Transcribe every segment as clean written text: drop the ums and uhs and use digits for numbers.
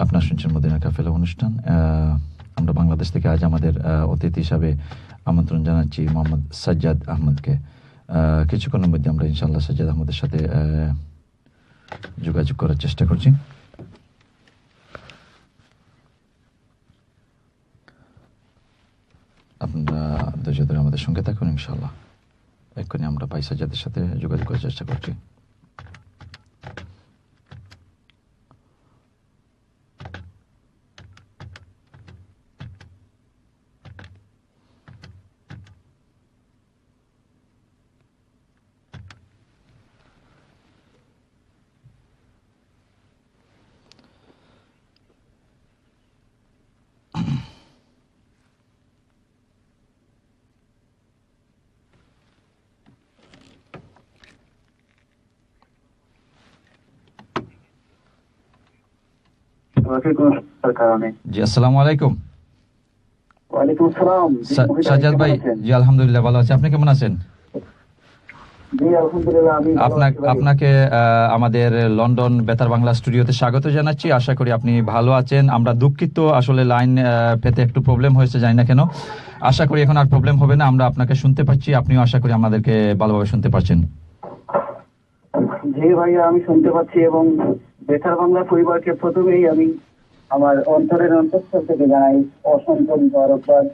আপনারা শুনছেন মদিনা কাফেলা অনুষ্ঠান। আমরা বাংলাদেশ থেকে আজ আমাদের অতিথি হিসাবে আমন্ত্রণ জানাচ্ছি মোহাম্মদ সাজ্জাদ আহমদকে। কিছুক্ষণের মধ্যে আমরা ইনশাআল্লাহ সাজ্জাদ আহমদের সাথে যোগাযোগ করার চেষ্টা করছি। আপনারা ধৈর্য ধরে আমাদের সঙ্গে থাকুন, ইনশাআল্লাহ এক্ষুনি আমরা ভাই সাজ্জাদের সাথে যোগাযোগ করার চেষ্টা করছি। জি, আসসালামু আলাইকুম। ওয়ালাইকুম আসসালাম। সাজ্জাদ ভাই, জি আলহামদুলিল্লাহ ভালো আছি। আপনি কেমন আছেন? জি আলহামদুলিল্লাহ আমি আপনাকে আমাদের লন্ডন বেতার বাংলা স্টুডিওতে স্বাগত জানাচ্ছি। আশা করি আপনি ভালো আছেন। আমরা দুঃখিত, আসলে লাইন পেতে একটু প্রবলেম হয়েছে, জানি না কেন। আশা করি এখন আর প্রবলেম হবে না। আমরা আপনাকে শুনতে পাচ্ছি, আপনিও আশা করি আমাদেরকে ভালোভাবে শুনতে পাচ্ছেন। জি ভাইয়া, আমি শুনতে পাচ্ছি এবং বেতার বাংলা পরিবারকে প্রথমেই আমি আমার অন্তরের অন্তঃস্থল থেকে জানাই অসংখ্য মুবারকবাদ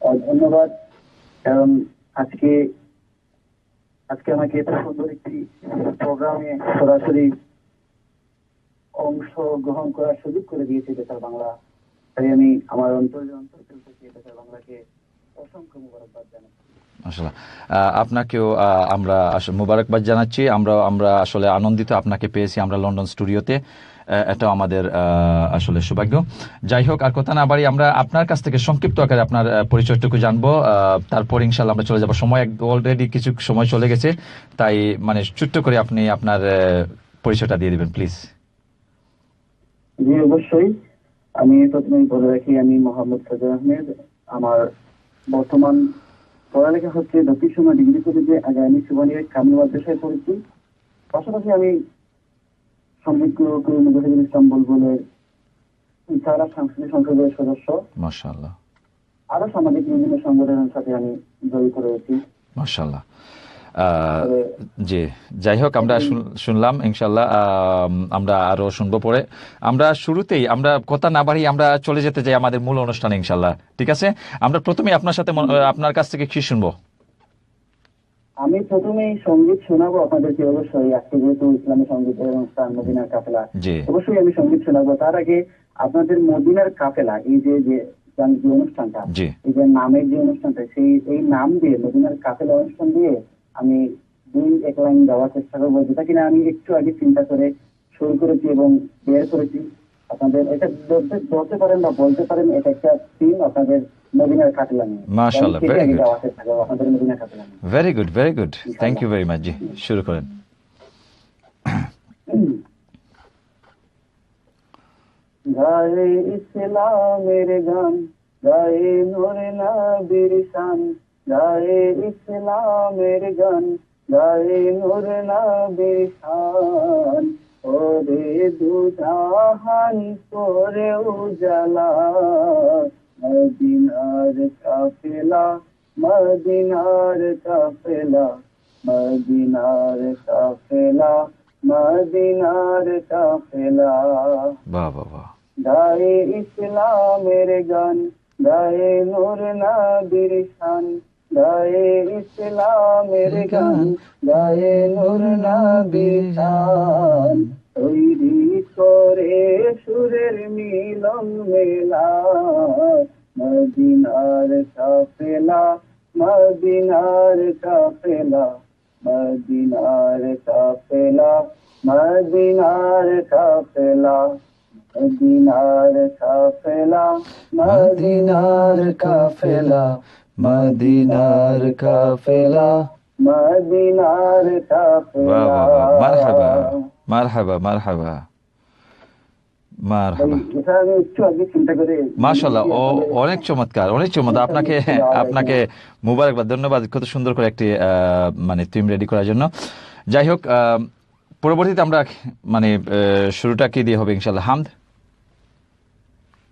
ও ধন্যবাদ। কারণ আজকে আমাকে এত সুন্দর একটি প্রোগ্রামে সরাসরি অংশগ্রহণ করার সুযোগ করে দিয়েছে বেতার বাংলা। তাই আমি আমার অন্তরের অন্তঃস্থল থেকে বেতার বাংলাকে অসংখ্য মুবারকবাদ জানাই। মাশাআল্লাহ, আপনাকেও আমরা মুবারকবাদ জানাচ্ছি। আমরা আসলে আনন্দিত আপনাকে পেয়েছি আমরা লন্ডন স্টুডিওতে। এটাও আমাদের আসলে সৌভাগ্য। যাই হোক, আর কথা না বাড়ি আমরা আপনার কাছ থেকে সংক্ষিপ্ত আকারে আপনার পরিচয়টুকু জানবো, তারপর ইনশাআল্লাহ আমরা চলে যাব। সময় অলরেডি কিছু সময় চলে গেছে, তাই মানে ছোট্ট করে আপনি আপনার পরিচয়টা দিয়ে দিবেন প্লিজ। জি অবশ্যই, আমি প্রথমেই বলে রাখি আমি মোহাম্মদ সাজ্জাদ আহমেদ। আমার বর্তমান পড়ালেখা হচ্ছে দক্ষিণ সুরমা ডিগ্রি কলেজে, আগে আমি সুবানিয়া কামিল মাদ্রাসায় পড়েছি। পাশাপাশি আমি সঙ্গীত গুরু মুজাহিদুল ইসলাম বুলবুলের সারা সাংস্কৃতিক সংসদের সদস্য। মাশাআল্লাহ। আরো সামাজিক বিভিন্ন সংগঠনের সাথে আমি জড়িত রয়েছি। মাশাআল্লাহ। জি, যাই হোক, আমরা শুনলাম, ইনশাআল্লাহ আমরা আরো শুনবো পরে। আমরা শুরুতেই আমরা কথা না বাড়িয়ে আমরা চলে যেতে চাই আমাদের মূল অনুষ্ঠানে, ইনশাআল্লাহ। ঠিক আছে, আমরা প্রথমেই আপনার কাছ থেকে কি শুনবো? আমি প্রথমেই সঙ্গীত শোনাবো আপনাদেরকে, অবশ্যই আজকে যেহেতু ইসলামী সঙ্গীতের অনুষ্ঠান মদিনার কাফেলা, অবশ্যই আমি সঙ্গীত শোনাবো। তার আগে আপনাদের মদিনার কাফেলা এই যে অনুষ্ঠানটা, এই যে নামের যে অনুষ্ঠানটা, এই নাম দিয়ে মদিনার কাফেলা অনুষ্ঠান দিয়ে আমি এক লাইন দেওয়ার চেষ্টা করবো, যেটা কিনা আমি একটু আগে চিন্তা করে শুরু করেছি এবং বের করেছি। আপনাদের এটা বলতে পারেন বা বলতে পারেন, এটা একটা থিম আপনাদের মদিনার কাফেলা নিয়ে। মাশাআল্লাহ, ভেরি গুড, দেওয়ার চেষ্টা করবো আপনাদের মদিনার কাফেলা নিয়ে। Very good, very good, thank you very much. জি, শুরু করেন। গায়ে ইসলামের গান, গায়ে নূরে নবীর শান, গায়ে ইসলামের গান, গায়ে নূরে নবীর শান, ওরে দুজাহান করে উজালা, মদিনার কাফেলা, মদিনার কাফেলা, মদিনার কাফেলা, মদিনার কাফেলা। বাহ বাহ বাহ। গায়ে ইসলামের গান, গায়ে নূর নবীর শান, গায়ে ইসলামের গান, গায়ে নূর নবীর শান, তৈরি করে সুরের মিলন মেলা, মদিনার কাফেলা, মদিনার কাফেলা, মদিনার কাফেলা, মদিনার কাফেলা, মদিনার কাফেলা, মদিনার কাফেলা, মদিনার কাফেলা, মদিনার কাফেলা। মারহাবা মারহাবা মারহাবা মারহাবা। মাশাআল্লাহ, অনেক চমৎকার, অনেক চমৎকার। আপনাকে মুবারকবাদ, ধন্যবাদ কত সুন্দর করে একটি মানে থিম রেডি করার জন্য। যাই হোক, পরবর্তীতে আমরা মানে শুরুটা কি দিয়ে হবে ইনশাআল্লাহ? হামদ।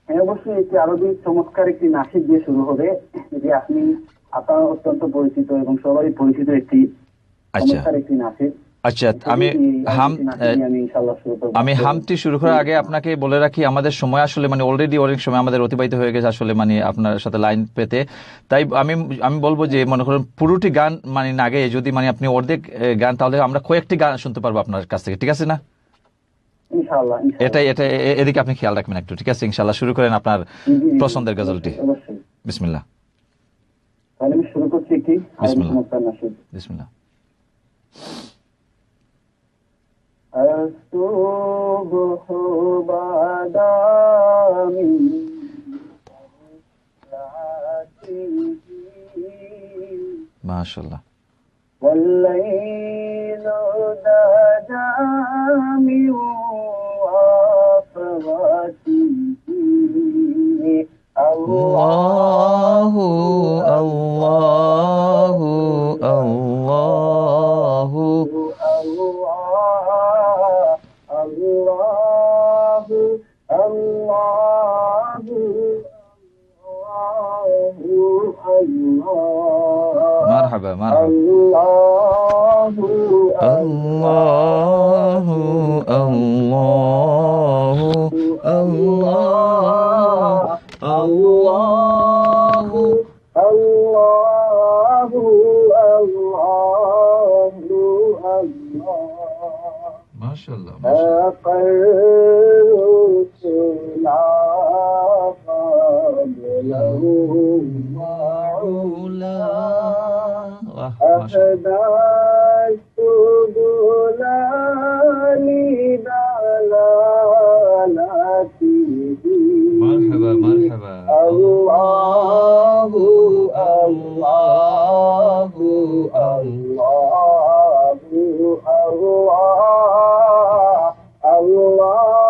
হ্যাঁ, অবশ্যই একটি আরবি চমৎকার একটি নাসিদ দিয়ে শুরু হবে, যে আপনি আপনার অত্যন্ত পরিচিত এবং সবারই পরিচিত একটি আচ্ছা চমৎকার একটি নাসিদ। আচ্ছা, আমি হাম আমি ইনশাআল্লাহ শুরু করবো। আমি হামটি শুরু করার আগে আপনাকে বলে রাখি, আমাদের সময় আসলে মানে অলরেডি অনেক সময় আমাদের অতিবাহিত হয়ে গেছে আসলে মানে আপনার সাথে লাইন পেতে। তাই আমি আমি বলবো যে মনে করুন পুরোটি গান মানে না গেয়ে যদি মানে আপনি অর্ধেক গান, তাহলে আমরা কয়েকটি গান শুনতে পারবো আপনার কাছ থেকে, ঠিক আছে না? ইনশাআল্লাহ এটা এদিকে আপনি খেয়াল রাখবেন একটু, ঠিক আছে? ইনশাআল্লাহ শুরু করেন আপনার পছন্দের গজলটি। অবশ্যই। বিসমিল্লাহ। তাহলে আমি শুরু করছি একটি আরবি বিসমিল্লাহ। চমৎকার নাসিদ। বিসমিল্লাহ। الصبح بدا من মাশাআল্লাহ। والليل دجى من وفواته আল্লাহু আল্লাহু আল্লাহু মারহাবা মারহাবা। আল্লাহু আল্লাহু আল্লাহু মাশাআল্লাহ মারহাবা মারহাবা। আল্লাহু আল্লাহু মারহাবা। আল্লাহু আল্লাহু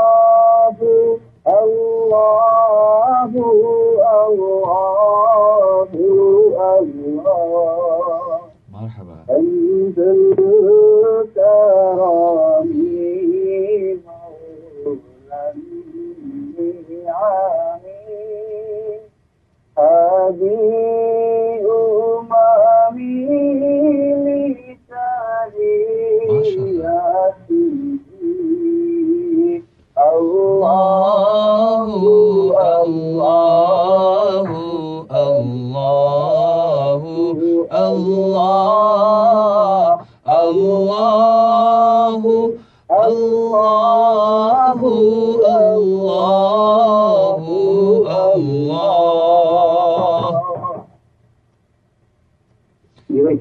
আল্লাহু আল্লাহু আল্লাহু আল্লাহু আল্লাহ।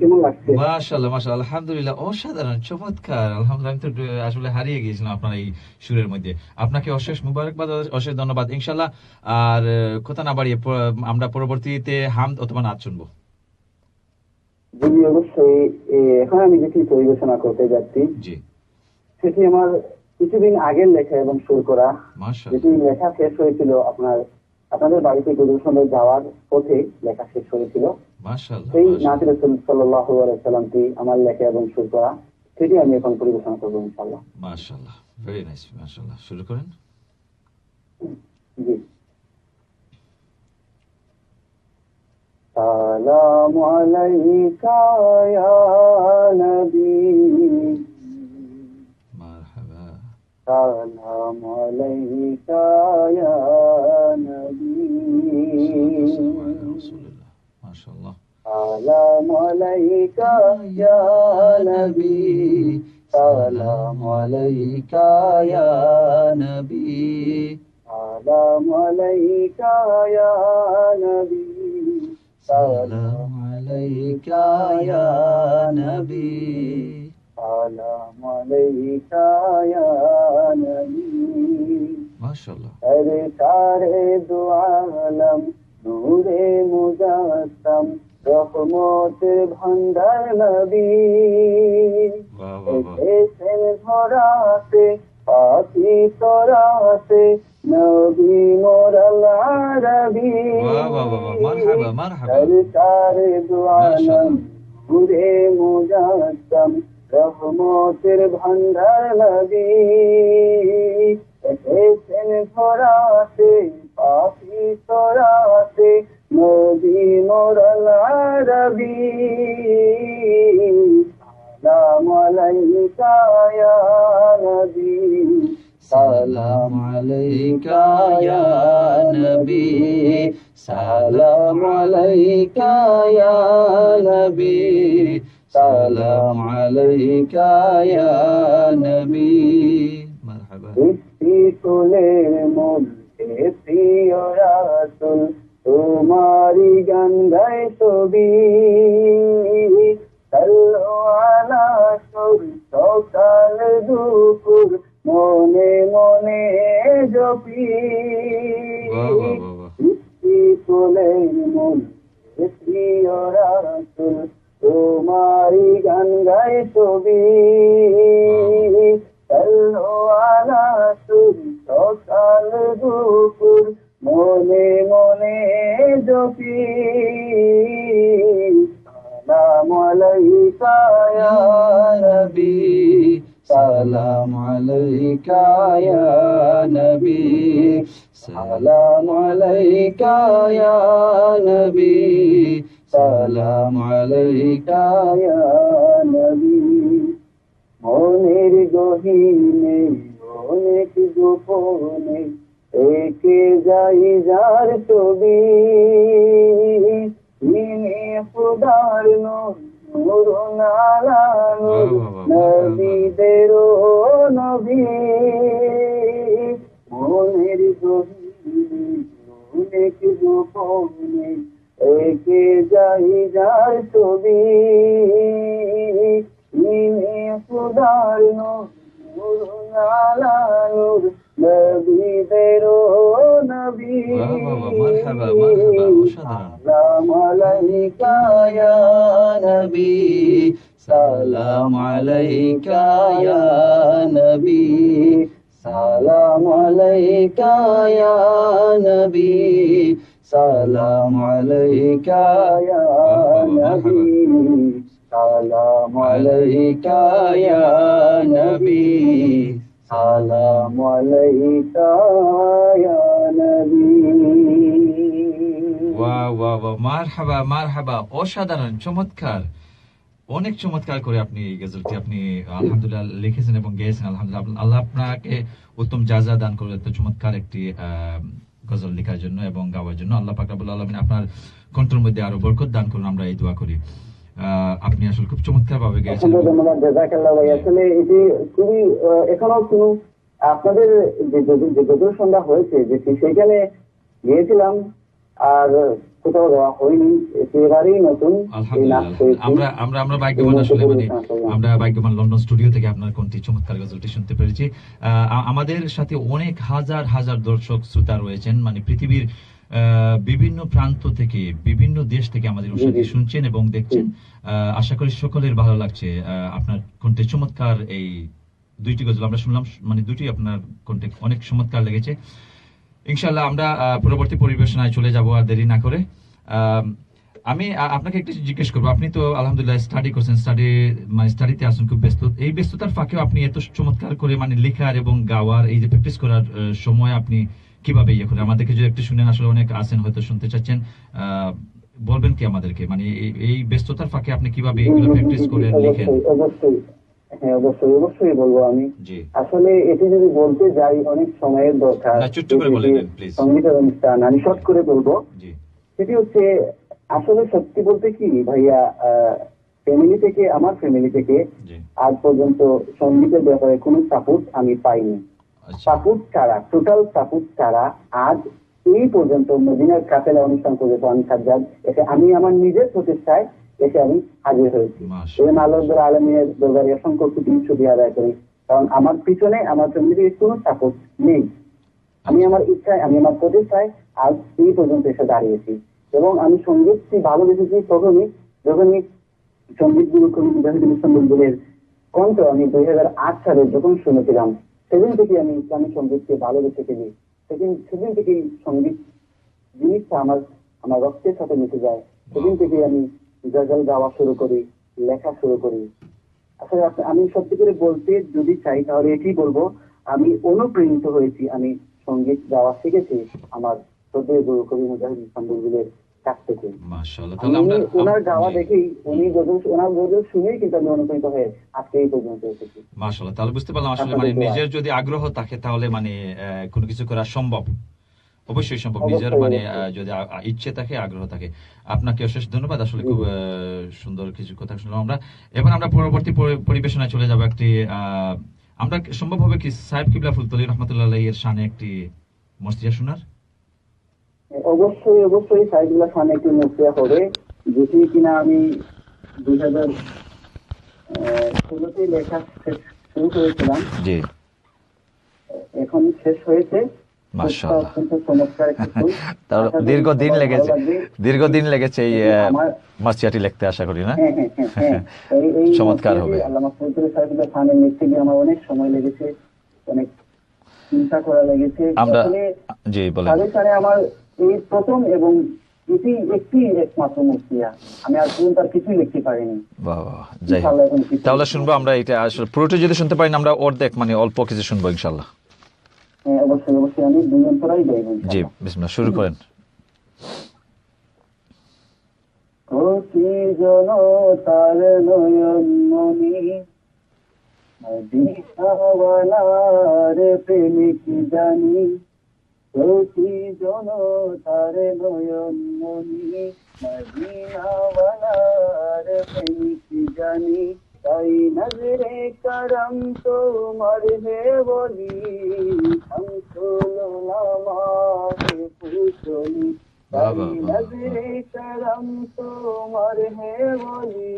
কেমন লাগছে? মাশাআল্লাহ মাশাআল্লাহ, আলহামদুলিল্লাহ, অসাধারণ, চমৎকার। আলহামদুলিল্লাহ, আমি তো আসলে হারিয়ে গিয়েছিলাম আপনার এই সুরের মধ্যে। আপনাকে অশেষ মুবারকবাদ, অশেষ ধন্যবাদ ইনশাআল্লাহ। আর কথা না বাড়িয়ে আমরা পরবর্তীতে হামদ অথবা নাচ শুনবো। জি অবশ্যই। এখন আমি যেটি পরিবেশনা করতে যাচ্ছি জি সেটি আমার কিছুদিন আগের লেখা এবং সুর করা। মাশাআল্লাহ যেটি লেখা শেষ হয়েছিল আপনাদের বাড়িতে পরিবেশনে যাওয়ার পথে লেখা শেষ হয়েছিল। মাশাআল্লাহ সেই নাতি রাসূল সাল্লাল্লাহু আলাইহি সাল্লামটি আমার লেখা এবং সুর করা, সেটি আমি এখন পরিবেশনা করবো ইনশাআল্লাহ। মাশাআল্লাহ, ভেরি নাইস। মাশাআল্লাহ, শুরু করেন। জি। সালামু আলাইকা ইয়া নবী, মারহাবা। সালামু আলাইকা ইয়া নবী, রাসূলুল্লাহ। মাশাআল্লাহ। সালামু আলাইকা ইয়া নবী, সালামু আলাইকা ইয়া নবী, সালামু আলাইকা ইয়া নবী, সালামু আলাইকা ইয়া নবী, সালামু আলাইকা ইয়া নবী। মাশাআল্লাহ। সরকারে দু আলম, নূরে মুজাসসাম, রহমতের ভান্ডার নবী, বাহ বাহ বাহ। এসেছেন ধরাতে পাখি তরাতে, নবী মোরাল আরবী। বাহ বাহ বাহ বাহ। মারহাবা মারহাবা। সরকারে দু আলম, মাশাআল্লাহ। নূরে মুজাসসাম, রহমতের ভান্ডার নবী, এসেছেন ধরাতে পাপি তোরাতে নবী মোরাল আরবি সালাম আলাইকা ইয়া নবী সালাম আলাইকা ইয়া নবী সালাম আলাইকা ইয়া নবী সালাম আলাইকা ইয়া নবী মারহাবা সৃষ্টি কুলের মধ্যে প্রিয় রাসূল তোমারি গান গায় ছবি সাল্লু আলা সুর সকাল দুপুর মনে মনে জপি সৃষ্টি কুলের মধ্যে প্রিয় রাসূল তোমারি গান গায় ছবি সাল্লু আলা সুর সকাল দুপুর মনে মনে জপি সালাম আলাইকা ইয়া নবী সালাম আলাইকা ইয়া নবী সালাম আলাইকা ইয়া নবী সালাম আলাইকা ইয়া নবী মনের গহীনে অনেক গোপনে একে যাই যার ছবি তিনি খুদার নূর নালা নূর নবীদের নবী মনের গহীনে অনেক গোপনে একে যাই যার ছবি তিনি খুদার নূর নালা নূর নবীদের নবী মারহাবা মারহাবা অসাধারণ সালাম আলাইকা ইয়া নবী সালাম আলাইকা ইয়া নবী সালাম আলাইকা ইয়া নবী সালাম আলাইকা ইয়া নবী সালাম আলাইকা ইয়া নবী সালাম আলাইকা ইয়া নবী ওয়াও ওয়াও ওয়াও, মারহাবা মারহাবা, অসাধারণ, চমৎকার, অনেক চমৎকার করে আপনি এই গজলটি আপনি আলহামদুলিল্লাহ লিখেছেন এবং গেয়েছেন। আলহামদুলিল্লাহ, আল্লাহ আপনাকে উত্তম জাযা দান করবে এত চমৎকার একটি গজল লেখার জন্য এবং গাওয়ার জন্য। আল্লাহ পাক রব্বুল আলামিন আপনার কণ্ঠের মধ্যে আরো বরকত দান করুন, আমরা এই দোয়া করি। আপনি আসলে খুব চমৎকার ভাবে গেয়েছেন। ধন্যবাদ, জাযাকাল্লাহ ভাই। আসলে এটি খুবই এখনো কোনো আপনাদের যে গজল সন্ধ্যা হয়েছে যে সেখানে গিয়েছিলাম আর কোথাও দেওয়া হয়নি, একেবারেই নতুন এই নাচ হয়েছে। আমরা ভাগ্যবান আসলে, মানে আমরা ভাগ্যবান লন্ডন স্টুডিও থেকে আপনার কোনটি চমৎকার গজলটি শুনতে পেরেছি। আমাদের সাথে অনেক হাজার হাজার দর্শক শ্রোতা রয়েছেন, মানে পৃথিবীর বিভিন্ন প্রান্ত থেকে, বিভিন্ন দেশ থেকে আমাদের অনুষ্ঠানটি শুনছেন এবং দেখছেন। আশা করি সকলের ভালো লাগছে। আপনার কণ্ঠে চমৎকার এই দুইটি গজল আমরা শুনলাম, মানে দুটি আপনার কণ্ঠে অনেক চমৎকার লেগেছে। ইনশাআল্লাহ আমরা পরবর্তী পরিবেশনায় চলে যাব আর দেরি না করে। আমি আপনাকে একটু জিজ্ঞেস করবো, আপনি তো আলহামদুলিল্লাহ স্টাডি করছেন, স্টাডিতে আছেন, খুব ব্যস্ত। এই ব্যস্ততার ফাঁকেও আপনি এত চমৎকার করে মানে লেখার এবং গাওয়ার এই যে প্র্যাকটিস করার সময় আপনি কিভাবে ইয়ে করেন? আমাদেরকে যদি একটু শুনেন, আসলে অনেক আছেন হয়তো শুনতে চাচ্ছেন, বলবেন কি আমাদেরকে, মানে এই ব্যস্ততার ফাঁকে আপনি কিভাবে এগুলো প্র্যাকটিস করেন, লিখেন? অবশ্যই, হ্যাঁ অবশ্যই বলবো আমি। আসলে এটি যদি বলতে যাই অনেক সময়ের দরকার, সঙ্গীতের অনুষ্ঠান আমি শর্ট করে বলবো। সেটি হচ্ছে আসলে সত্যি বলতে কি ভাইয়া, আমার ফ্যামিলি থেকে আজ পর্যন্ত সঙ্গীতের ব্যাপারে কোনো সাপোর্ট আমি পাইনি। সাপোর্ট ছাড়া, টোটাল সাপোর্ট ছাড়া আজ এই পর্যন্ত মদিনার কাফেলা অনুষ্ঠান পর্যন্ত আমি সাজ্জাদ এসে আমি আমার নিজের প্রচেষ্টায় এসে আমি হাজির হয়েছি। এই আল্লাহ আলমীর দরবারে অসংখ্য কোটি শুকরিয়া আদায় করি, কারণ আমার পিছনে আমার ফ্যামিলির কোনো সাপোর্ট নেই। আমি আমার ইচ্ছায়, আমি আমার প্রচেষ্টায় আজ এই পর্যন্ত এসে দাঁড়িয়েছি। এবং আমি সঙ্গীতটি ভালোবেসেছি যখনই সঙ্গীত গুরু কবি মুজাহিদুল ইসলাম বুলবুলের কণ্ঠ আমি 2008 সালে যখন শুনেছিলাম, সেদিন থেকে আমি ইসলামী সঙ্গীতকে ভালোবেসে ফেলি। সেদিন থেকেই সঙ্গীত জিনিসটা আমার রক্তের সাথে মিশে যায়। সেদিন থেকে আমি গজল গাওয়া শুরু করি, লেখা শুরু করি। আসলে আমি সত্যি করে বলতে যদি চাই তাহলে এটি বলবো, আমি অনুপ্রাণিত হয়েছি, আমি সঙ্গীত গাওয়া শিখেছি আমার শ্রদ্ধেয় গুরু কবি মুজাহিদ ইসলাম বুলবুলের কাছ থেকে। মাশাআল্লাহ। আমি তাহলে আমরা ওনার গাওয়া জি, দেখেই ওনার গজল শুনেই কিন্তু আমি অনুপ্রাণিত হয়ে আজকে এই পর্যন্ত এসেছি। মাশাআল্লাহ। তাহলে বুঝতে পারলাম আসলে আপনাদের মানে দোয়ায়। নিজের যদি আগ্রহ থাকে তাহলে মানে কোনো কিছু করা সম্ভব, অবশ্যই সম্ভব। নিজের অবশ্যই মানে অবশ্যই। যদি ইচ্ছে থাকে, আগ্রহ থাকে। আপনাকে অশেষ ধন্যবাদ। আসলে জি খুব জি। সুন্দর কিছু কথা শুনলাম আমরা। এখন আমরা পরবর্তী পরিবেশনায় চলে যাব একটি আমরা সম্ভব হবে কি সাহেব কিবলা ফুলতলি রহমতুল্লাহ আলাইহি এর শানে একটি মর্সিয়া শোনার? অবশ্যই অবশ্যই সাইদুল্লাহ খান একটি মুক্তিয়া হবে, যেটি কিনা আমি 2016-তেই লেখা শুরু করেছিলাম, জি, এখন শেষ হয়েছে। সুরটা মাশাআল্লাহ। অত্যন্ত চমৎকার একটি সুর। তার আশা করি দীর্ঘদিন সবার ভালো লেগেছে, লাগবে। দীর্ঘদিন লেগেছে এই এটি আমার মার্সিয়াটি লিখতে, আশা করি না? হ্যাঁ হ্যাঁ হ্যাঁ হ্যাঁ এই চমৎকার মসজিদে হবে। আল্লামা ফজলুল সাইদুল্লাহ খানের লিখতে গিয়ে আমার অনেক সময় লেগেছে, অনেক চিন্তা করা লেগেছে। আমরা আসলে জি বলেন। তাদের কানে আমার এই প্রথম এবং এটি একমাত্র মুক্তিয়া। আমি আর পর্যন্ত আর কিছুই লিখতে পারিনি। বাহ বাহ, যাই হোক। ইনশাআল্লাহ এখন কিছু তাহলে লিখবো। শুনবো আমরা এটা, আসলে পুরোটা যদি শুনতে পারি না আমরা অর্ধেক মানে অল্প কিছু শুনবো ইনশাআল্লাহ। হ্যাঁ অবশ্যই অবশ্যই আমি দুই অন্তরাই গাইবো জি, ইনশাআল্লাহ। বিসমিল্লাহ, শুরু করেন। কোটি জন তার নয়ন মনি, মদিনাওয়ালার প্রেমিক জানি। কোটি জন তার নয়ন মনি, মদিনাওয়ালার প্রেমিক জানি। তাই নজরে করম তোমার হে বলি, শামসুল উলামা হে ফুসলি। বাহ তাই বাহ বাহ, নজরে করম তোমার হে বলি,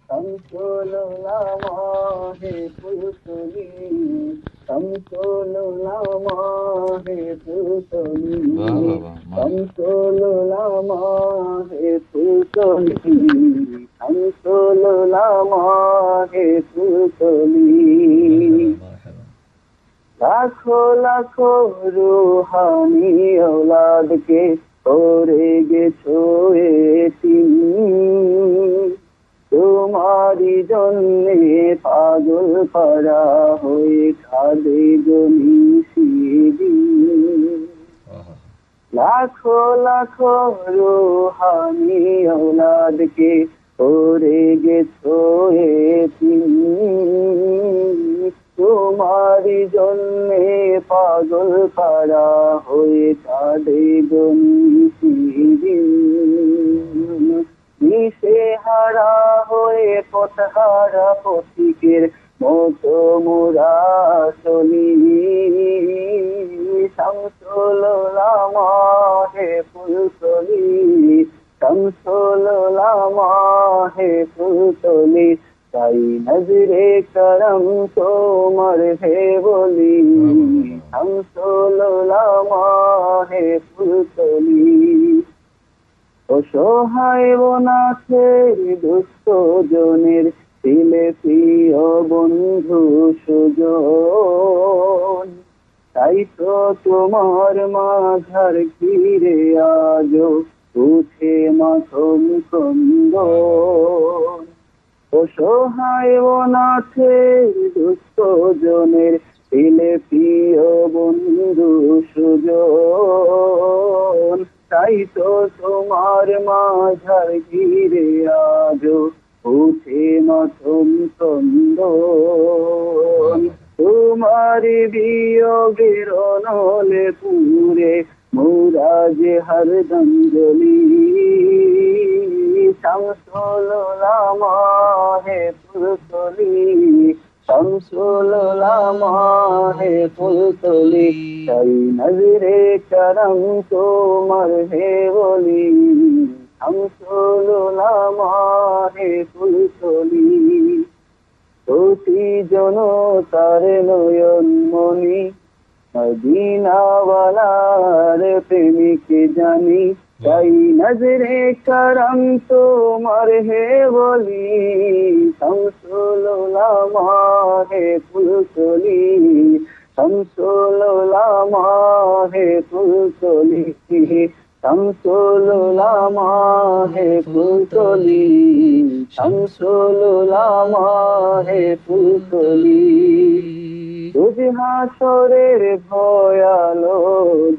শামসুল উলামা হে ফুসলি। শামসুল উলামা হে ফুসলি। বাহ বাহ বাহ, শামসুল উলামা হে ফুসলি। শামসুল উলামা হে ফুসলি। লাখো লাখো রুহানি औलादকে করে গেছো এতিম। তোমারি জন্যে পাগল পারা হয়ে কাঁদে গনিশিদিন। লাখো লাখো রুহানি औलादকে করে গেছো এতিম। তোমারি জন্যে পাগল পারা হয়ে কাঁদে গনিশিদিন। দিশেহারা হয়ে পথহারা পথিকের মতো মোরা চলি। শামসুল উলামা হে ফুলতলি। শামসুল উলামা হে ফুলতলি। তাই নজরে করম তোমার হে বলি, শামসুল উলামা হে ফুলতলি। অসহায় বনাথের দুস্থ জনের ছিলে প্রিয় বন্ধু সুজন। তাই তো তোমার মাঝার ঘিরে আজো উঠে মাথম কন্দন। অসহায় বনাথের দুস্থ জনের ছিলে প্রিয় বন্ধু সুজন। তাই তো তোমার মাঝার ঘিরে আজো উঠে মাথম কন্দন। তোমার বিয়োগের নলে পুরে মোরা যে হরদম জ্বলি। শামসুল উলামা হে ফুলতলি। শামসুল উলামা হে ফুলতলি। তাই নজরে করম তোমার হে বলি, শামসুল উলামা হে ফুলতলি। কোটি জন তার নয়ন মনি, মদিনাওয়ালার প্রেমিক জানি। তাই নজরে করম তোমার হে বলি, শামসুল উলামা হে ফুলতলি। শামসুল উলামা হে ফুলতলি। শামসুল উলামা হে ফুলতলি। শামসুল উলামা হে ফুলতলি। তুজ হাসরের ভয়ালো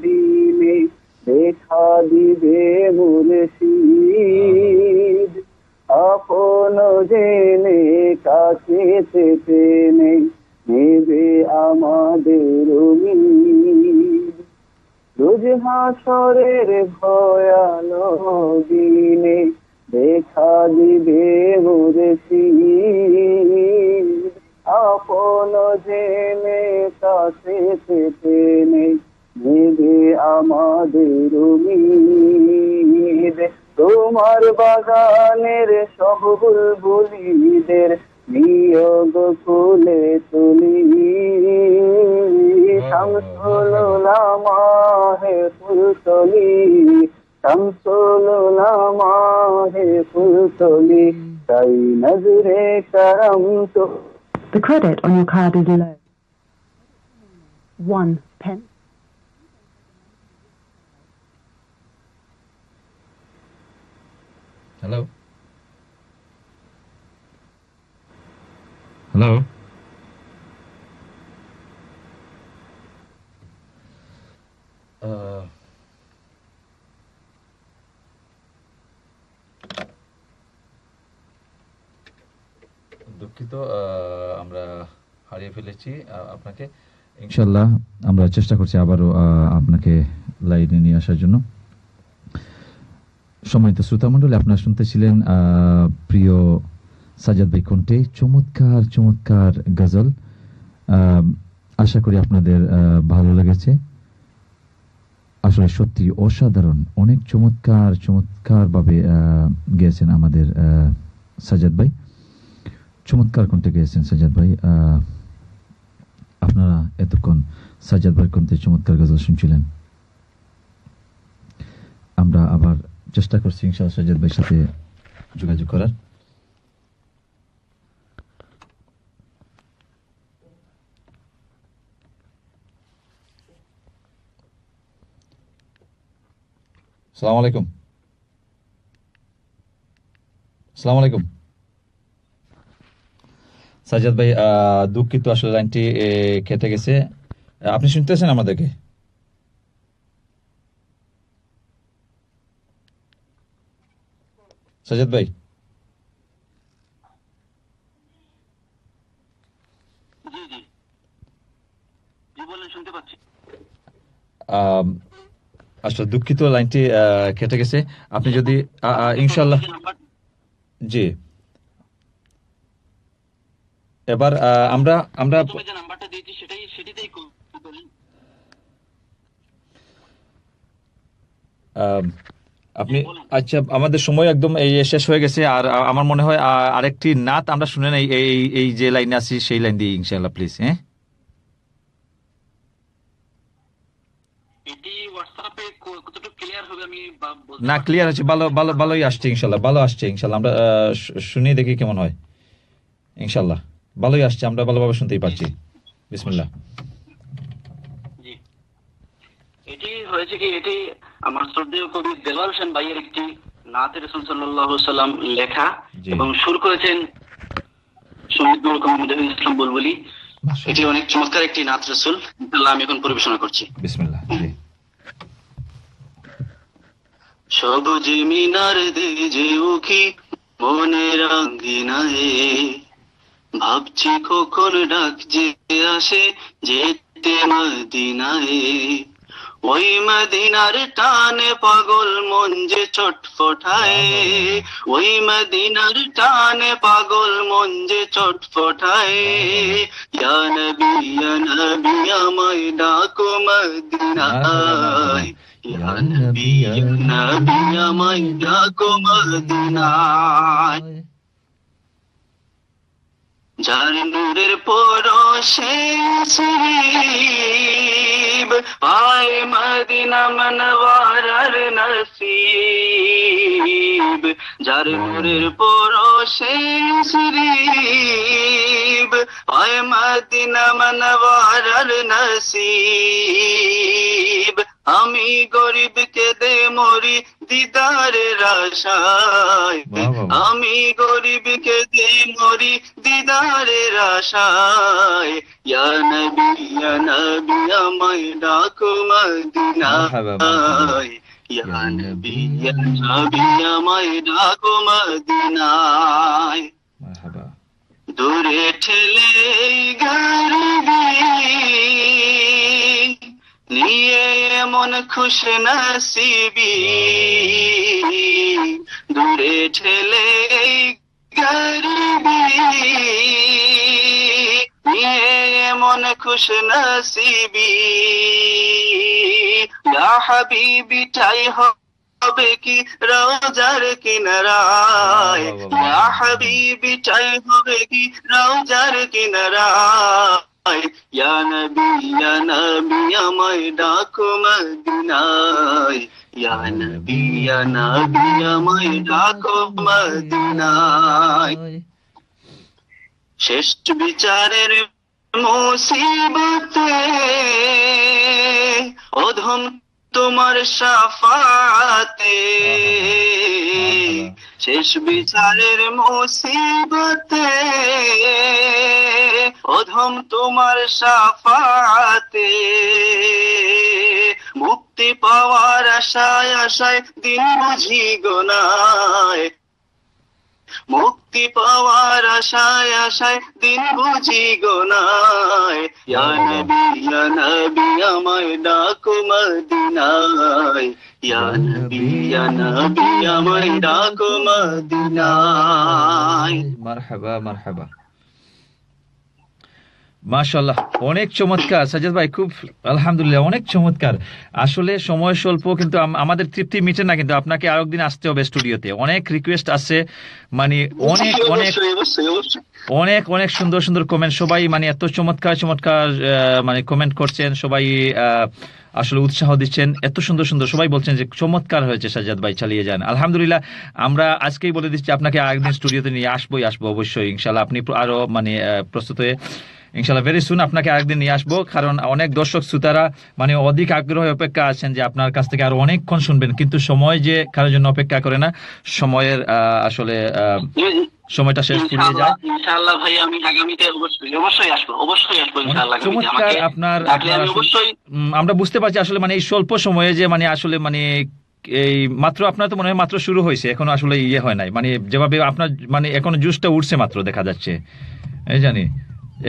দিনে দেখা দিবে মুর্শিদ, আপন জেনে কাছে টেনে নেবে আমাদের উমিদ। রোজ হাসরের ভয়ালো দিনে দেখা দিবে মুর্শিদ, আপন জেনে কাছে টেনে নেবে আমাদের উমিদ। তোমার বাগানের সব বুলবুলিদের নিয়োগ ফুলে তুলি, শামসুল উলামা হে ফুলতলি, শামসুল উলামা হে ফুলতলি, তাই নজরে করম তো। The credit on your card is low. 1 pence. Hello hello দুঃখিত, আমরা হারিয়ে ফেলেছি আপনাকে। ইনশাল্লাহ আমরা চেষ্টা করছি আবারও আপনাকে লাইনে নিয়ে আসার জন্য। সম্মানিত শ্রোতামণ্ডলী, আপনারা শুনতেছিলেন প্রিয় সাজ্জাদ ভাই কণ্ঠে চমৎকার চমৎকার গজল। আশা করি আপনাদের ভালো লেগেছে। আসলে সত্যি অসাধারণ, অনেক চমৎকার চমৎকার ভাবে গেয়েছেন আমাদের সাজ্জাদ ভাই, চমৎকার কণ্ঠে গেয়েছেন সাজ্জাদ ভাই। আপনারা এতক্ষণ সাজ্জাদ ভাই কণ্ঠে চমৎকার গজল শুনছিলেন। আমরা আবার চেষ্টা করছি ইনশাআল্লাহ সাজ্জাদ ভাইয়ের সাথে যোগাযোগ করার। আসসালামু আলাইকুম। আসসালামু আলাইকুম সাজ্জাদ ভাই, দুঃখিত আসলে লাইনটি কেটে গেছে। আপনি শুনতেছেন আমাদেরকে? সাজ্জাদ ভাই, আসলে দুঃখিত লাইনটি কেটে গেছে। আপনি যদি ইনশাল্লাহ, জি এবার আমরা আপনি আচ্ছা, আমাদের সময় একদম এই শেষ হয়ে গেছে। আর আমার মনে হয় আরেকটি নাত আমরা শুনে নেই, এই যে লাইনে আছি সেই লাইন দিয়ে ইনশাআল্লাহ প্লিজ। হ্যাঁ, না ক্লিয়ার আছে, ভালোই আসছে ইনশাল্লাহ, ভালো আসছে ইনশাল্লাহ। আমরা শুনি দেখি কেমন হয়। ইনশাল্লাহ ভালোই আসছে, আমরা ভালোভাবে শুনতেই পারছি। বিসমিল্লাহ। এটি হয়েছে কি, এটি আমার শ্রদ্ধেয় কবি দেলোয়ার হোসেন ভাইয়ের একটি নাতে রাসূল সাল্লাল্লাহু আলাইহি ওয়াসাল্লাম লেখা এবং সুর করেছেন শহীদ নূর মুজাহিদ ইসলাম বুলবুলি। এটি অনেক চমৎকার একটি নাত রাসূল, ইনশাআল্লাহ আমি এখন পরিবেশনা করছি। বিসমিল্লাহ। সবুজ মিনার যে উকি মনের আঙ্গিনায়, ভাবছি কখন ডাক যে আসে যেতে মদিনায়। ওই মদিনার টানে পাগল মন যে ছটফটায়, ওই মদিনার টানে পাগল মন যে ছটফটায়। ইয়া নবী আমায় ডাকো মদিনায়, ইয়া নবী আমায় ডাকো মদিনায়। যার নূরের পরশে শরীব আয় মদিনা মনওয়ারার নসিব। যার নূরের পরশে শরীব আয় মদিনা মনওয়ারার নসিব। আমি গরিব কেঁদে মরি দিদারের আশায়, আমি গরিব কেঁদে মরি দিদারের আশায়, ইয়া নবী আমায় ডাকো মদিনায়, ইয়া নবী আমায় ডাকো মদিনায়। দূরে ঠেলে গরিবি নিয়ে মন খুশ নসিবি, দূরে ঠেলে গরিবি নিয়ে মন খুশ নসিবি, ইয়া হাবিবি ঠাই হবে কি রওজার কিনারায়, ইয়া হাবিবি ঠাই হবে কি রওজার কিনারায়, ইয়া নবী আমায় ডাকো মদিনায়, ইয়া নবী আমায় ডাকো মদিনায়। শ্রেষ্ঠ বিচারের মুসিবতে অধম তোমার শাফাতে, শেষ বিচারের মুসিবতে অধম তোমার শাফাতে, মুক্তি পাওয়ার আশায় আশায় দিন বুঝি গোনায়, মুক্তি পাওয়ার আশায় আশায় দিন বুঝি গোনায়, ইয়া নবী আমায় ডাকো মদিনায়, ইয়া নবী আমায় ডাকো মদিনায়। মারহাবা মারহাবা, মাশাআল্লাহ, অনেক চমৎকার সাজ্জাদ ভাই, খুব আলহামদুলিল্লাহ, অনেক চমৎকার। আসলে সময় স্বল্প, কিন্তু আমাদের তৃপ্তি মিটে না, কিন্তু আপনাকে আরো একদিন আসতে হবে স্টুডিওতে। অনেক রিকোয়েস্ট আছে, মানে অনেক অনেক অনেক অনেক সুন্দর সুন্দর কমেন্ট, সবাই মানে এত চমৎকার চমৎকার মানে কমেন্ট করছেন, সবাই আসলে উৎসাহ দিচ্ছেন, এত সুন্দর সুন্দর, সবাই বলছেন যে চমৎকার হয়েছে সাজ্জাদ ভাই, চালিয়ে যান। আলহামদুলিল্লাহ, আমরা আজকেই বলে দিচ্ছি আপনাকে আরেকদিন স্টুডিওতে নিয়ে আসবো অবশ্যই ইনশাআল্লাহ। আপনি আরো মানে প্রস্তুত হয়ে ইনশাআল্লাহ ভেরি সুন আপনাকে আরেকদিন নিয়ে আসবো, কারণ অনেক দর্শক শ্রোতারা মানে অধিক আগ্রহে অপেক্ষা আছেন যে আপনার কাছ থেকে আরো অনেকক্ষণ শুনবেন, কিন্তু সময় যে কারোর জন্য অপেক্ষা করে না, সময়ের আসলে সময়টা শেষ ফুরিয়ে যায়। ইনশাআল্লাহ ভাই, আমি আগামীতে অবশ্যই আসবো ইনশাআল্লাহ। চমৎকার আপনার, আমরা বুঝতে পারছি আসলে মানে এই স্বল্প সময়ে যে মানে আসলে মানে এই মাত্র আপনার তো মনে হয় মাত্র শুরু হয়েছে, এখনো আসলে ইয়ে হয় নাই, মানে যেভাবে আপনার মানে এখনো জুসটা উঠছে মাত্র দেখা যাচ্ছে, এই জানি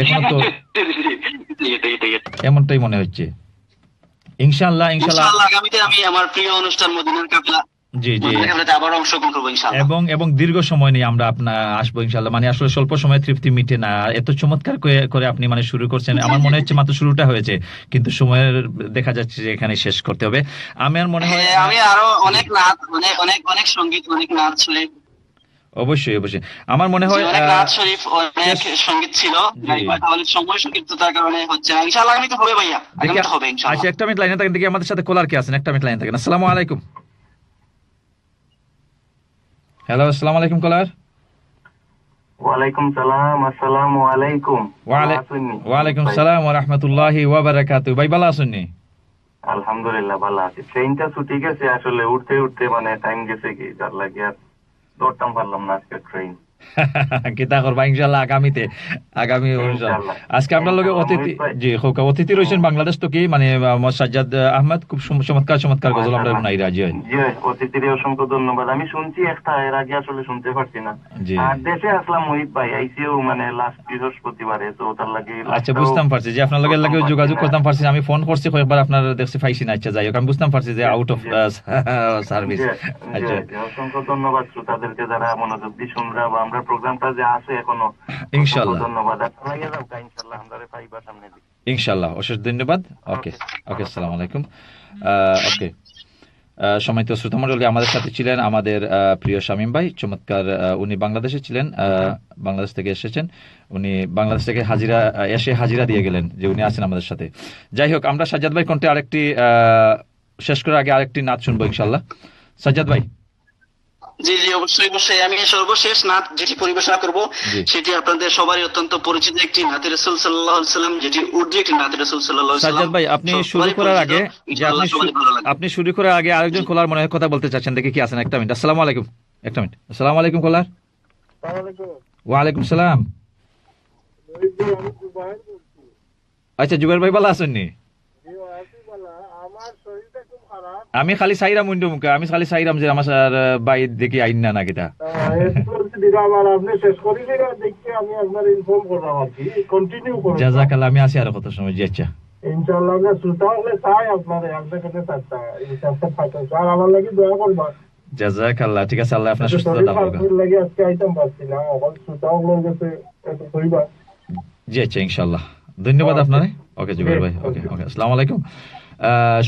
এখন তো এমনটাই মনে হচ্ছে। ইনশাআল্লাহ আগামীতে আমি আমার প্রিয় অনুষ্ঠান মদিনার কাফেলা জি জি আবার অংশগ্রহণ করবো ইনশাআল্লাহ, এবং দীর্ঘ সময় নিয়ে আমরা আপনার আসবো ইনশাআল্লাহ। মানে আসলে স্বল্প সময় তৃপ্তি মিটে না, এত চমৎকার করে আপনি মানে শুরু করছেন, আমার মনে হচ্ছে মাত্র শুরুটা হয়েছে, কিন্তু সময়ের দেখা যাচ্ছে যে এখানে শেষ করতে হবে। আমার মনে হয় আমি আরো অনেক নাচ অনেক সঙ্গীত অনেক নাচ শরীফ, অবশ্যই আমার মনে হয় নাচ শরীফ অনেক সঙ্গীত ছিল, তাহলে সময় সংক্ষিপ্ততার কারণে হচ্ছে না। ইনশাআল্লাহ আগামীতে হবে ভাইয়া, আগামীতে হবে ইনশাআল্লাহ। আচ্ছা, একটা মিনিট লাইনে থাকেন, দেখি আমাদের সাথে কলার কে আছেন, একটা মিনিট লাইনে থাকেন। আসসালামু আলাইকুম। হ্যালো, আসসালামু আলাইকুম কলার। ওয়ালাইকুম সালাম, আসসালামু আলাইকুম। ওয়ালাইকুম সালাম ওয়া রাহমাতুল্লাহি ওয়া বারাকাতুহু। ভাই ভালো আছেন নি? আলহামদুলিল্লাহ ভালো আছি। ট্রেনটা ছুটি গেছে, আসলে উঠতে মানে টাইম গেছে কি, যার লাগে আর দৌড়তাম পারলাম না আজকে ট্রেন। কিতা করবা ইনশাআল্লাহ আগামী ইনশাআল্লাহ। আজকে আপনার লগে অতিথি রয়েছেন বাংলাদেশ তো কি মানে সাজ্জাদ আহমেদ, খুব চমৎকার গজল আমরা শুনাই রাজি হয়। জি, অতিথির অসংখ্য ধন্যবাদ। আমি শুনছি একটা, এর আগে আসলে শুনতে পারছি না। আর দেশে আসলাম মুহিত ভাই, আইসিও মানে লাস্ট বৃহস্পতিবারে, তো তার লাগে আচ্ছা বুঝতাম পারছি যে আপনার লগে যোগাযোগ করতাম পারছি, আমি ফোন করছি কয়েকবার, আপনার দেখছি পাইছি না। আচ্ছা যাই হোক, আমি বুঝতাম পারছি যে আউট অফ সার্ভিস। আচ্ছা, অসংখ্য ধন্যবাদ শ্রোতাদেরকে যারা মনোযোগ দিয়ে শুনরা বা আমরা প্রোগ্রামটা যে আছে এখনো, ইনশাআল্লাহ ধন্যবাদ। ইনশাআল্লাহ আমরা পাইবা সামনে দিকে ইনশাআল্লাহ। অশেষ ধন্যবাদ। ওকে, আসসালামু আলাইকুম। ওকে, সম্মানিত শ্রোতামণ্ডলী, আমাদের সাথে ছিলেন আমাদের প্রিয় শামীম ভাই, চমৎকার। উনি বাংলাদেশে ছিলেন, বাংলাদেশ থেকে এসেছেন, উনি বাংলাদেশ থেকে হাজিরা দিয়ে গেলেন যে উনি আছেন আমাদের সাথে। যাই হোক, আমরা সাজ্জাদ ভাই কণ্ঠে আরেকটি শেষ করার আগে আরেকটি নাচ শুনবো ইনশাআল্লাহ। সাজ্জাদ ভাই। জি জি, অবশ্যই অবশ্যই। আমি সর্বশেষ নাত যেটি পরিবেশনা করব জি। সেটি আপনাদের সবারই অত্যন্ত পরিচিত একটি নাতে রাসূল সাল্লাল্লাহু আলাইহি সাল্লাম, যেটি উর্দু একটি নাতে রাসূল সাল্লাল্লাহু আলাইহি সাজ্জাদ সাল্লাম। ভাই, আপনি শুরু সবারই করার পরিচিত, আগে ইনশাআল্লাহ সবারই ভালো লাগবে। আপনি শুরু করার আগে আরেকজন কলার মনে হয় কথা বলতে চাচ্ছেন, দেখি কি আছেন। একটা মিনিট। আসসালামু আলাইকুম। একটা মিনিট। আসসালামু আলাইকুম কলার। ওয়ালাইকুম সালাম। আচ্ছা জুবাইর ভাই, ভালো আছেন নি? আমি খালি সাইরাম উইন্ডো মুখে, আমি খালি সাইরাম যে আমার ভাই দেখি আইন না না কিটা। জাযাকাল্লাহ, আমি আছি আরো কত সময়। জি আচ্ছা। ইনশাআল্লাহ আমরা শ্রোতা হলে চাই আপনার একদম কাছে চাচ্ছা ইনশাআল্লাহ থাকে আর আমার লাগি দোয়া করবা। জাযাকাল্লাহ, ঠিক আছে, আল্লাহ আপনার সুস্থতা দান করুক। শরীর লাগি আজকে আইতাম পাচ্ছি না, এখন শ্রোতা হলে গেছে একটু কইবা। জি আচ্ছা, ইনশাআল্লাহ। ধন্যবাদ আপনারে। ওকে জুবাইর ভাই। ওকে ওকে, আসসালামু আলাইকুম।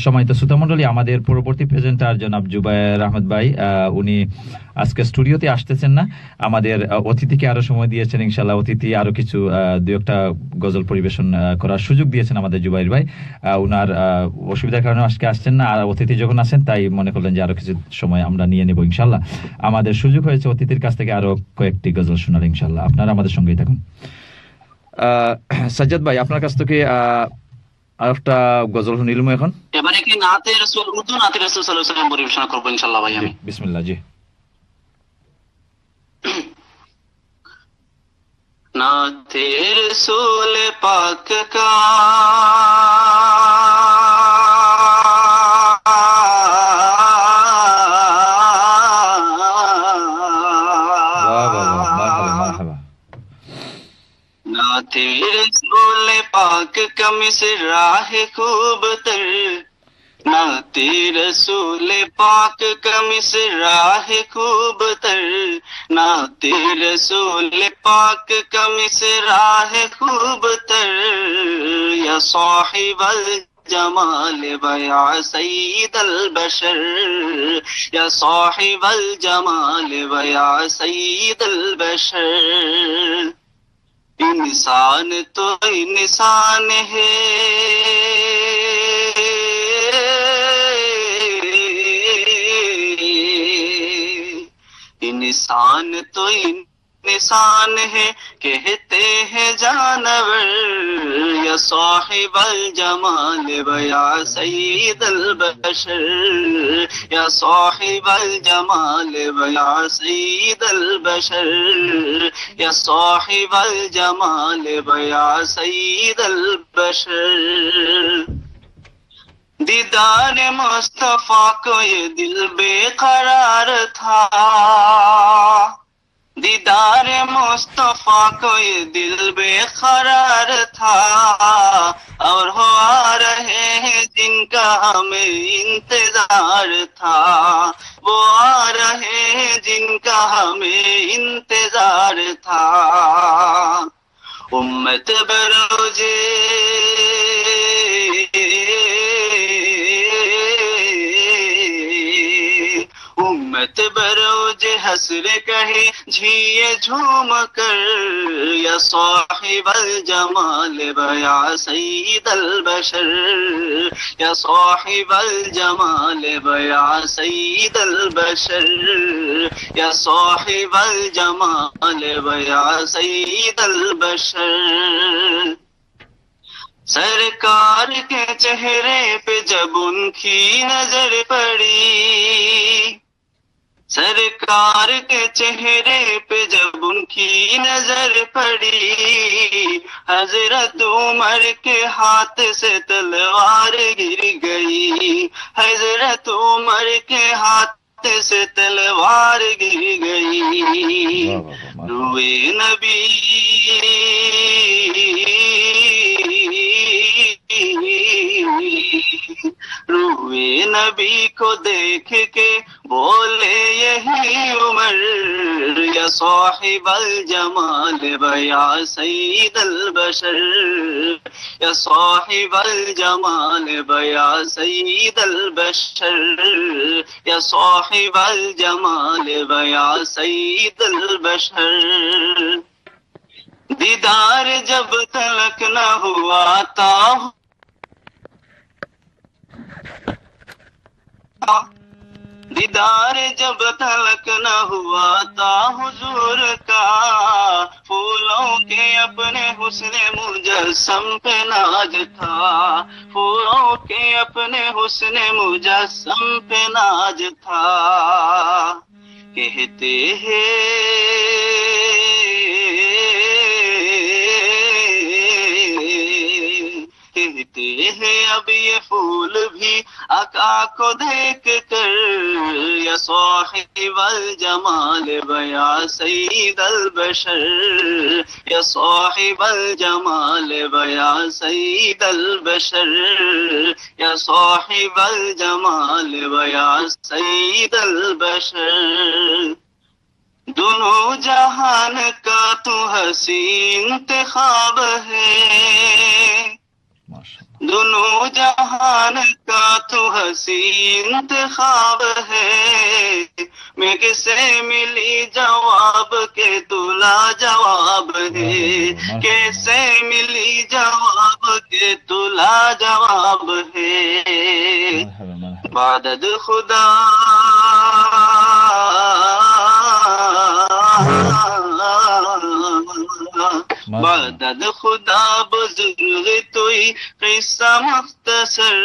সম্মানিত শ্রোতামণ্ডলী, আমাদের পরবর্তী প্রেজেন্টার জনাব জুবায়ের আহমেদ ভাই, উনি আজকে স্টুডিওতে আসতেছেন না, আমাদের অতিথিকে আরো সময় দিয়েছেন। ইনশাআল্লাহ অতিথি আরো কিছু দু একটা গজল পরিবেশন করার সুযোগ দিয়েছেন আমাদের জুবাইর ভাই। উনার অসুবিধার কারণে আজকে আসছেন না, আর অতিথি যখন আসেন তাই মনে করলেন যে আরো কিছু সময় আমরা নিয়ে নেব। ইনশাআল্লাহ আমাদের সুযোগ হয়েছে অতিথির কাছ থেকে আরো কয়েকটি গজল শোনার। ইনশাআল্লাহ আপনারা আমাদের সঙ্গেই থাকুন। সাজ্জাদ ভাই, আপনার কাছ থেকে আরেকটা গজল শুনিলাম এখন। এবারে কি নাতে রাসূল, উর্দু নাতে রাসূল সাল্লাল্লাহু আলাইহি ওয়াসাল্লাম পরিবেশনা করব ইনশাআল্লাহ ভাই আমি। বিসমিল্লাহ। জি। नाते रसूल पाक का वाह वाह वाह, मरहबा मरहबा। नाते रसूल पाक का मिसरा है खूब तर, नाते रसूल पाक का मिसरा है खूब तर, नाते रसूल पाक का मिसरा है खूब तर, या साहिबल जमाल बया सईदल बशर, या साहिबल जमाल बया सईदल बशर। इंसान तो इंसान है, इंसान तो इंसान है कहते हैं जानवर, या साहिबल जमाल बया सईदल बशर, या साहिबल जमाल बया सईदल बशर, या साहिबल जमाल बया सईदल बशर। दीदार मुस्तफा को ये दिल बेकरार था, दीदार मुस्तफा को ये दिल बेकरार था, और हो आ रहे हैं जिनका हमें इंतजार था, वो आ रहे हैं जिनका हमें इंतजार था। उम्मत बरोजे उम्मत बरोज हसर कहे झिए झूम कर, या साहिबल जमाल बया सईदल बशर, या साहिबल जमाल बया सईदल बशर, या साहिबल जमाल बया सईदल बशर। सरकार के चेहरे पे जब उनकी नजर पड़ी, सरकार के चेहरे पे जब उनकी नजर पड़ी, हजरत उमर के हाथ से तलवार गिर गई, हजरत उमर के हाथ से तलवार गिर गई। रुए नबी रुए नबी को देख के बोले यही उमर, या साहिबल जमाल बया सईदल बशर, या साहिबल जमाल बया सईदल बशर, या साहिबल जमाल बया सईदल बशर। दीदार जब तलक न हुआ दीदार जब तलक न हुआ था हुजूर का, फूलों के अपने हुस्ने मुजस्सम पे नाज था, फूलों के अपने हुस्ने मुजस्सम पे नाज था। कहते हैं अब ये फूल भी आका को देख कर, या साहिबल जमाल बया सईदल बशर, या साहिबल जमाल बया सईदल बशर, या साहिबल जमाल बया सईदल बशर। दोनों जहान का तू हसीन इंतखाब है, दोनों जहान का तू हसीन इंतखाब है। मैं किसे मिली जवाब के तुला जवाब है, कैसे मिली जवाब के तुला जवाब है। बादद खुदा बादद खुदा बुजुर्ग तुई किस्सा मुख्तसर,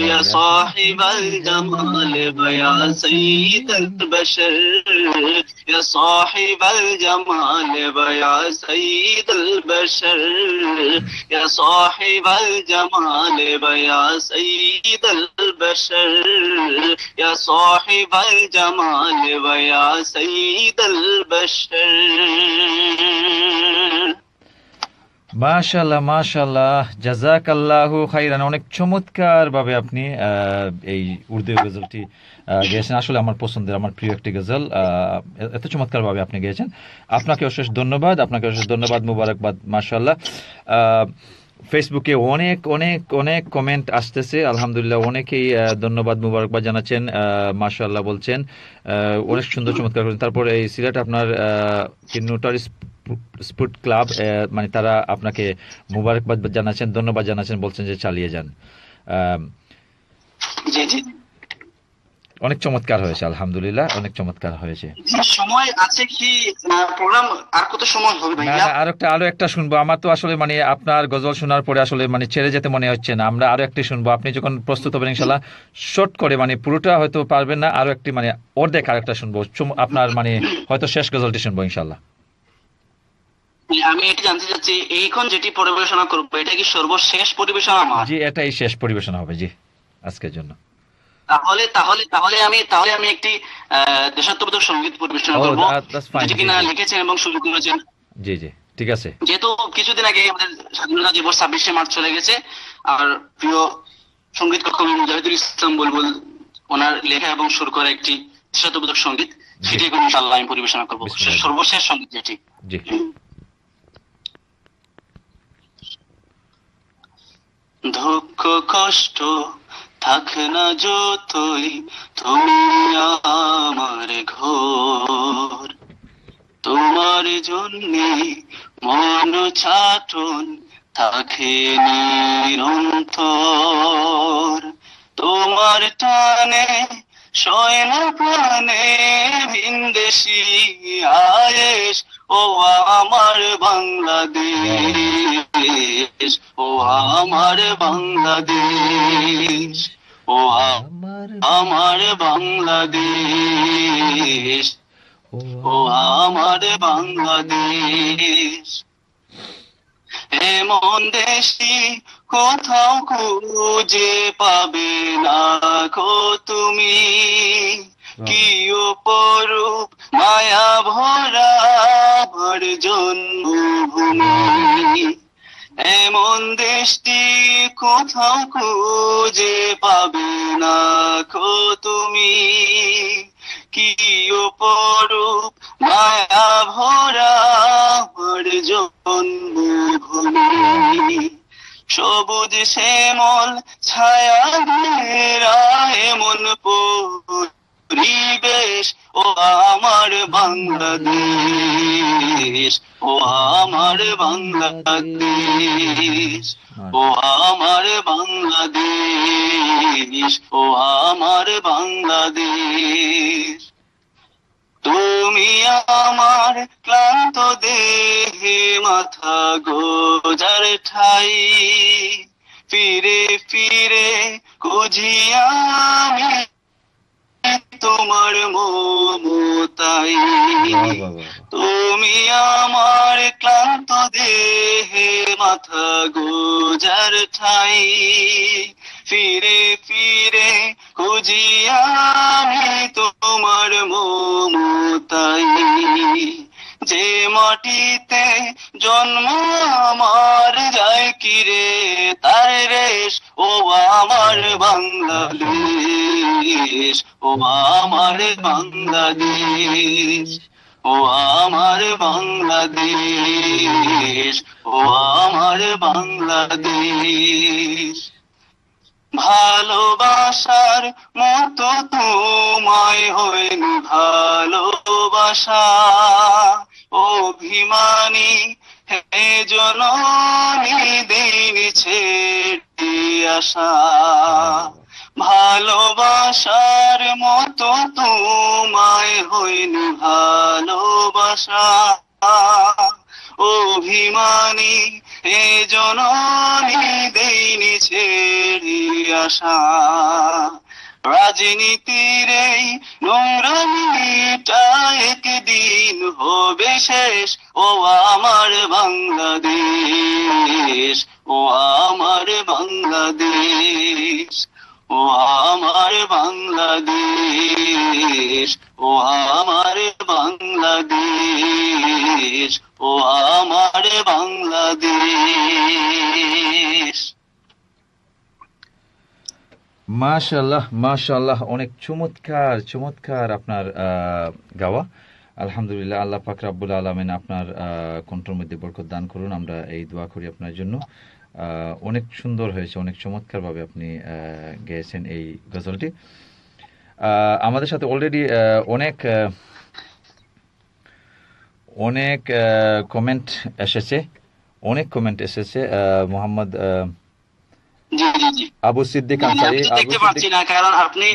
या साहिबल जमाल बया सईदल बशर, या साहिबल जमाल बया सईदल बशर, या साहिबल जमाल बया सईदल बशर, या साहिबल जमाल बया सईदल बशर। মাশাআল্লাহ মাশাআল্লাহ, জাযাকাল্লাহু খাইরান। অনেক চমৎকার ভাবে আপনি এই উর্দু গজলটি গেয়েছেন। আসলে আমার পছন্দের, আমার প্রিয় একটি গজল। এত চমৎকার ভাবে আপনি গেয়েছেন। আপনাকে অশেষ ধন্যবাদ, আপনাকে অশেষ ধন্যবাদ, মুবারকবাদ। মাশাআল্লাহ। ফেসবুকে অনেক অনেক অনেক কমেন্ট আসতেছে, আলহামদুলিল্লাহ। অনেকেই ধন্যবাদ মুবারকবাদ জানাচ্ছেন, মাশাআল্লাহ বলছেন। অনেক সুন্দর চমৎকার করেছেন। তারপর এই সিলেট আপনার নোটারি স্পোর্ট ক্লাব, মানে তারা আপনাকে মুবারকবাদ জানাচ্ছেন, ধন্যবাদ জানাচ্ছেন, বলছেন যে চালিয়ে যান। অনেক চমৎকার হয়েছে, আলহামদুলিল্লাহ, অনেক চমৎকার হয়েছে। সময় আছে কি প্রোগ্রাম? আর কত সময় হবে ভাইয়া? আরো একটা শুনবো। আমার তো আসলে মানে আপনার গজল শোনার পরে আসলে মানে ছেড়ে যেতে মনে হচ্ছে না। আমরা আরো একটি শুনবো, আপনি যখন প্রস্তুত হবেন ইনশাআল্লাহ। শর্ট করে, মানে পুরোটা হয়তো পারবেন না, আরো একটি মানে অর্ধেক আরেকটা শুনবো আপনার, মানে হয়তো শেষ গজলটি শুনবো ইনশাআল্লাহ। আমি এটা জানতে চাচ্ছি, এইখন যেটি পরিবেশনা করবো এটা কি সর্বশেষ পরিবেশনা আমার? জি, এটাই শেষ পরিবেশনা হবে জি আজকের জন্য। তাহলে আমি একটি দেশাত্মবোধক সঙ্গীত পরিবেশনা করব, যেটি কিনা লিখেছেন এবং সুর করেছেন। জি জি, ঠিক আছে। যেহেতু কিছুদিন আগে আমাদের স্বাধীনতা দিবস 26শে মার্চ চলে গেছে, আর প্রিয় সঙ্গীত কবি মুজাহিদুল ইসলাম বুলবুল ওনার লেখা এবং সুর করা একটি দেশাত্মবোধক সঙ্গীত, সেটি ইনশাআল্লাহ আমি পরিবেশনা করব, সর্বশেষ সঙ্গীত যেটি। জি। দুঃখ কষ্ট থাক না যতই, তুমি আমার ঘর, তোমার জন্যে মন চাটন থাকে নিরন্তর, তোমার টানে সয় না প্রাণে ভিনদেশি আয়েশ, ও আমার বাংলাদেশ, ও আমার বাংলাদেশ, ও আমার বাংলাদেশ, ও আমার বাংলাদেশ। এমন দেশি কোথাও খুঁজে পাবে না গো তুমি, কি অপরূপ মায়া ভরা আমার জন্মভূমি। এমন দেশটি কোথাও খুঁজে পাবে না গো তুমি, কি অপরূপ মায়া ভরা আমার জন্মভূমি। সবুজ শ্যামল ছায়া ঘেরা এমন পরিবেশ, ও আমার বাংলাদেশ, ও আমার বাংলাদেশ, ও আমার বাংলাদেশ, ও আমার বাংলাদেশ। তুমি আমার ক্লান্ত দেহে মাথা গোজার ঠাই, ফিরে ফিরে খুঁজি আমি তোমার মমতাই। তুমি আমার ক্লান্ত দেহে মাথা গোজার ঠাই, ফিরে ফিরে খুঁজি আমি তোমার মমতাই। যে মাটিতে জন্ম আমার যায় কিরে তার রেশ, ও আমার বাংলাদেশ, ও আমার বাংলাদেশ, ও আমার বাংলাদেশ, ও আমার বাংলাদেশ। ভালোবাসার মতো তোমায় হয়নি ভালোবাসা, অভিমানী হে জননী দিন ছেড়ে আসা। ভালোবাসার মতো তোমায় হয়নি ভালোবাসা, অভিমানী হে জননী দেইনি ছেড়ে আসা। রাজনীতির এই নোংরামিটা একদিন হবে শেষ, ও আমার বাংলাদেশ, ও আমার বাংলাদেশ, ও আমার বাংলাদেশ, ও আমার বাংলাদেশ, ও আমার বাংলাদেশ। মাশাআল্লাহ মাশাআল্লাহ, অনেক চমৎকার চমৎকার আপনার গাওয়া। আলহামদুলিল্লাহ, আল্লাহ পাক রব্বুল আলামিন আপনার কণ্ঠের মধ্যে বরকত দান করুন, আমরা এই দোয়া করি আপনার জন্য। অনেক সুন্দর হয়েছে, অনেক চমৎকারভাবে আপনি গেয়েছেন এই গজলটি। আমাদের সাথে অলরেডি অনেক অনেক কমেন্ট এসেছে, মোহাম্মদ আবু সিদ্দিক আনসারী। দেখতে পাচ্ছি না কারণ আপনি,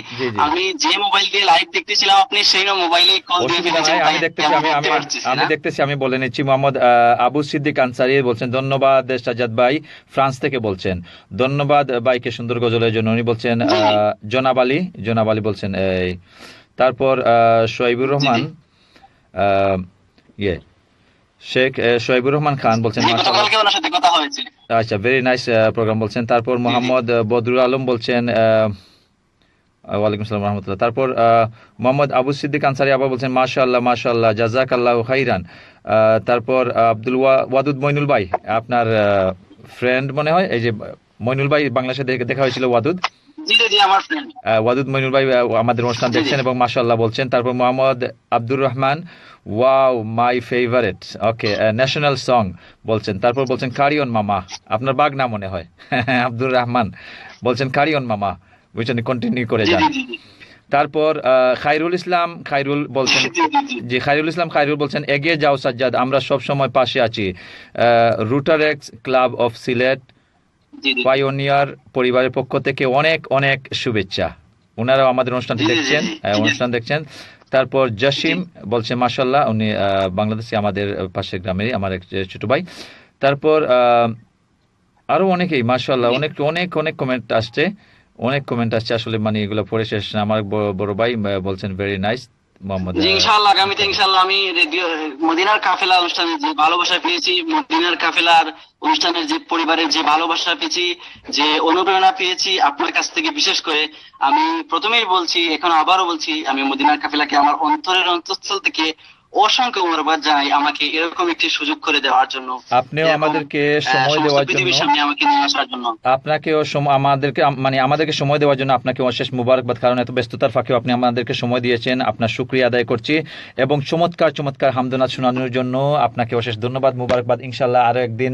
আমি যে মোবাইল দিয়ে লাইভ দেখতেছিলাম আপনি সেই মোবাইলে কল দিয়ে ফেলেছেন। আমি দেখতেছি, আমি বলে নিচ্ছি। মোহাম্মদ আবু সিদ্দিক আনসারী বলছেন ধন্যবাদ সাজ্জাদ ভাই, ফ্রান্স থেকে বলছেন ধন্যবাদ ভাইকে সুন্দর গজলের জন্য। উনি বলছেন জনাব আলী বলছেন এই। তারপর শোয়েবুর রহমান শেখ শোয়েবুর রহমান খান বলছেন আচ্ছা, ভেরি নাইস প্রোগ্রাম বলছেন। তারপর মোহাম্মদ বদরুল আলম বলছেন ওয়ালাইকুম আসসালাম রহমতুল্লাহ। তারপর মোহাম্মদ আবু সিদ্দিক আনসারী আবার বলছেন মাশাআল্লাহ মাশাআল্লাহ জাযাকাল্লাহু খাইরান। তারপর আব্দুল ওয়াদুদ মইনুল ভাই, আপনার ফ্রেন্ড মনে হয়, এই যে মইনুল ভাই বাংলাদেশে দেখা হয়েছিল, ওয়াদুদ মইনুল ভাই আমাদের অনুষ্ঠান দেখছেন এবং মাশাআল্লাহ বলছেন। তারপর Mohammad Abdur Rahman, wow my favourite, okay national song বলছেন। তারপর বলছেন কারিয়ন মামা, আপনার বাগনা মনে হয় আব্দুর রহমান বলছেন কারিয়ন মামা, বুঝছেন, কন্টিনিউ করে যান। তারপর খায়রুল ইসলাম খায়রুল বলছেন এগিয়ে যাও সাজ্জাদ, আমরা সব সময় পাশে আছি। রুটারেক্স ক্লাব অফ সিলেট পাইওনিয়ার পরিবারের পক্ষ থেকে অনেক অনেক শুভেচ্ছা। ওনারাও আমাদের অনুষ্ঠানটি দেখছেন। তারপর জসিম বলছে মাশাআল্লাহ, উনি বাংলাদেশে আমাদের পাশের গ্রামেরই আমার এক ছোট ভাই। তারপর আরো অনেকেই মাশাআল্লাহ, অনেক অনেক অনেক কমেন্ট আসছে, আসলে মানে এগুলো পড়ে শেষ না। আমার বড় ভাই বলছেন ভেরি নাইস মোহাম্মদ। ইনশাআল্লাহ আগামীতে ইনশাআল্লাহ আমি রেডিও মদিনার কাফেলা অনুষ্ঠানে যে ভালোবাসা পেয়েছি, মদিনার কাফেলার অনুষ্ঠানের যে পরিবারের যে ভালোবাসা পেয়েছি, যে অনুপ্রেরণা পেয়েছি আপনার কাছ থেকে, বিশেষ করে আমি প্রথমেই বলছি, এখন আবারও বলছি, আমি মদিনার কাফেলাকে আমার অন্তরের অন্তঃস্থল থেকে অসংখ্য ধন্যবাদ জানাই আমাকে এরকম একটি সুযোগ করে দেওয়ার জন্য। আপনিও আমাদেরকে সময় দেওয়ার জন্য, আমাদেরকে সময় দেওয়ার জন্য আপনাকে অশেষ মুবারকবাদ, কারণ এত ব্যস্ততার ফাঁকেও আপনি আমাদেরকে সময় দিয়েছেন, আপনার শুকরিয়া আদায় করছি এবং চমৎকার হামদনাথ শোনানোর জন্য আপনাকে অশেষ ধন্যবাদ, মুবারকবাদ। ইনশাআল্লাহ আরো একদিন